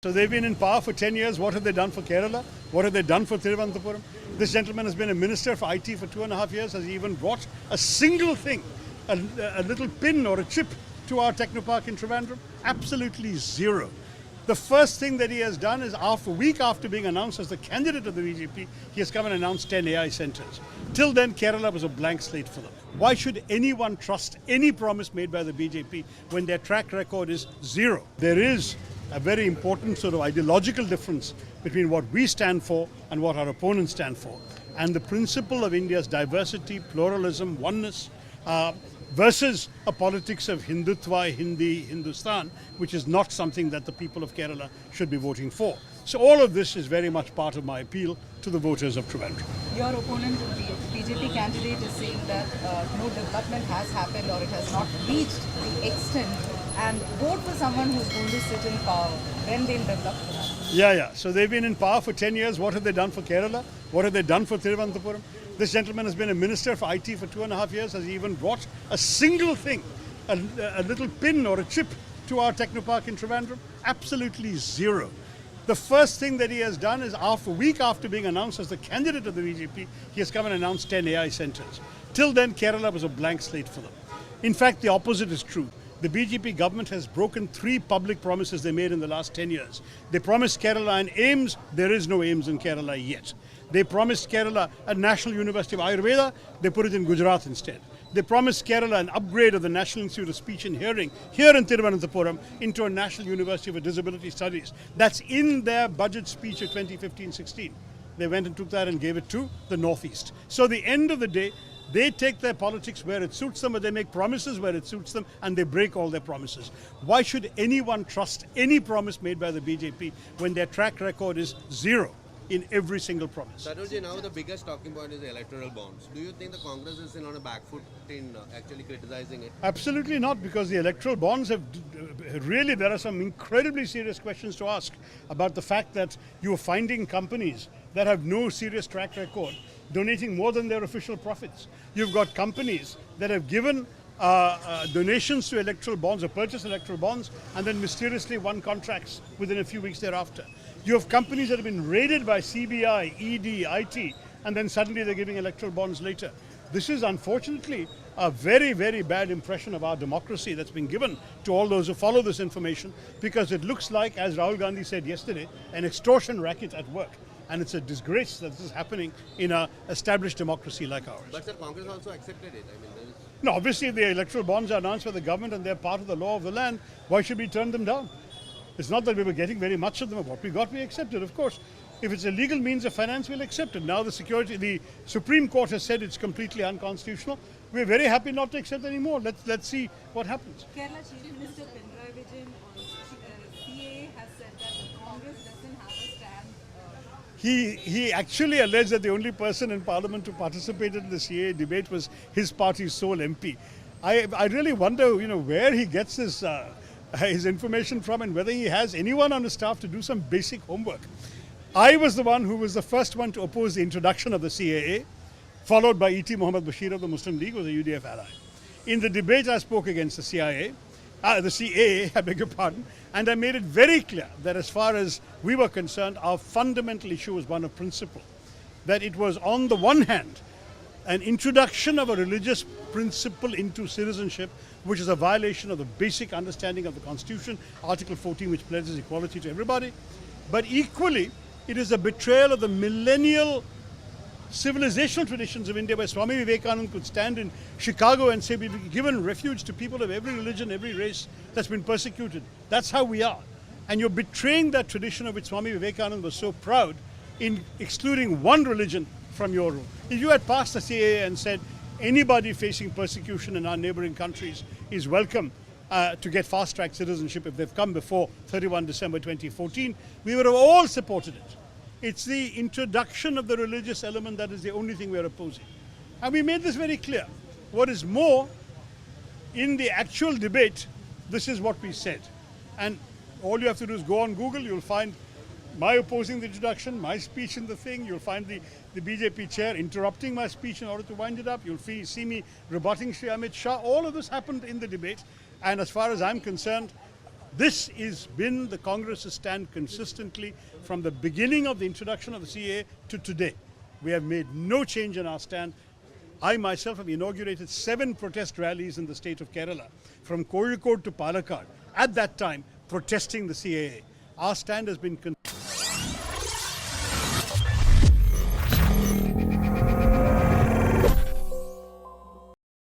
So they've been in power for 10 years. What have they done for Kerala? What have they done for Thiruvananthapuram? This gentleman has been a minister for IT for 2.5 years. Has he even brought a single thing, a little pin or a chip to our technopark in Trivandrum? Absolutely zero. The first thing that he has done is a week after being announced as the candidate of the BJP, he has come and announced 10 AI centres. Till then, Kerala was a blank slate for them. Why should anyone trust any promise made by the BJP when their track record is zero? There is a very important sort of ideological difference between what we stand for and what our opponents stand for. And the principle of India's diversity, pluralism, oneness, versus a politics of Hindutva, Hindi, Hindustan, which is not something that the people of Kerala should be voting for. So all of this is very much part of my appeal to the voters of Trivandrum. Your opponent, the BJP candidate, is saying that no development has happened or it has not reached the extent, and vote for someone who's going to sit in power, then they'll develop. Yeah. So they've been in power for 10 years. What have they done for Kerala? What have they done for Thiruvananthapuram? This gentleman has been a minister for IT for 2.5 years. Has he even brought a single thing, a little pin or a chip to our technopark in Trivandrum? Absolutely zero. The first thing that he has done is a week after being announced as the candidate of the BJP, he has come and announced 10 AI centres. Till then, Kerala was a blank slate for them. In fact, the opposite is true. The BJP government has broken 3 public promises they made in the last 10 years. They promised Kerala an AIMS. There is no AIMS in Kerala yet. They promised Kerala a National University of Ayurveda. They put it in Gujarat instead. They promised Kerala an upgrade of the National Institute of Speech and Hearing here in Thiruvananthapuram into a National University for Disability Studies. That's in their budget speech of 2015-16. They went and took that and gave it to the Northeast. So at the end of the day, they take their politics where it suits them, but they make promises where it suits them, and they break all their promises. Why should anyone trust any promise made by the BJP when their track record is zero in every single promise? Tharoorji, now the biggest talking point is the electoral bonds. Do you think the Congress is on a back foot in actually criticizing it? Absolutely not, because the electoral bonds have really, there are some incredibly serious questions to ask about the fact that you are finding companies that have no serious track record donating more than their official profits. You've got companies that have given donations to electoral bonds or purchased electoral bonds and then mysteriously won contracts within a few weeks thereafter. You have companies that have been raided by CBI, ED, IT, and then suddenly they're giving electoral bonds later. This is unfortunately a very, very bad impression of our democracy that's been given to all those who follow this information, because it looks like, as Rahul Gandhi said yesterday, an extortion racket at work. And it's a disgrace that this is happening in an established democracy like ours. But the Congress also accepted it. No, obviously if the electoral bonds are announced by the government and they're part of the law of the land, why should we turn them down? It's not that we were getting very much of them. What we got, we accepted, of course. If it's a legal means of finance, we'll accept it. Now the Supreme Court has said it's completely unconstitutional. We're very happy not to accept any more. Let's see what happens. Kerala Chief Minister Pinarayi Vijayan on CAA has said that the Congress doesn't have a stand. He actually alleged that the only person in Parliament who participated in the CAA debate was his party's sole MP. I really wonder, where he gets this his information from, and whether he has anyone on his staff to do some basic homework. I was the one who was the first one to oppose the introduction of the CAA, followed by E.T. Mohammed Bashir of the Muslim League, who was a UDF ally. In the debate, I spoke against the CAA, I beg your pardon, and I made it very clear that as far as we were concerned, our fundamental issue was one of principle. That it was, on the one hand, an introduction of a religious principle into citizenship, which is a violation of the basic understanding of the Constitution, Article 14, which pledges equality to everybody. But equally, it is a betrayal of the millennial civilizational traditions of India, where Swami Vivekananda could stand in Chicago and say, we've given refuge to people of every religion, every race that's been persecuted. That's how we are. And you're betraying that tradition of which Swami Vivekananda was so proud in excluding one religion from your rule. If you had passed the CAA and said anybody facing persecution in our neighboring countries is welcome to get fast-track citizenship if they've come before 31 December 2014, we would have all supported it. It's the introduction of the religious element that is the only thing we are opposing. And we made this very clear. What is more, in the actual debate, this is what we said. And all you have to do is go on Google, you'll find my opposing the introduction, my speech in the thing. You'll find the BJP chair interrupting my speech in order to wind it up. You'll see me rebutting Shri Amit Shah. All of this happened in the debate. And as far as I'm concerned, This has been the Congress's stand consistently from the beginning of the introduction of the CAA to today. We have made no change in our stand. I myself have inaugurated 7 protest rallies in the state of Kerala, from Kozhikode to Palakkad, at that time protesting the CAA. Our stand has been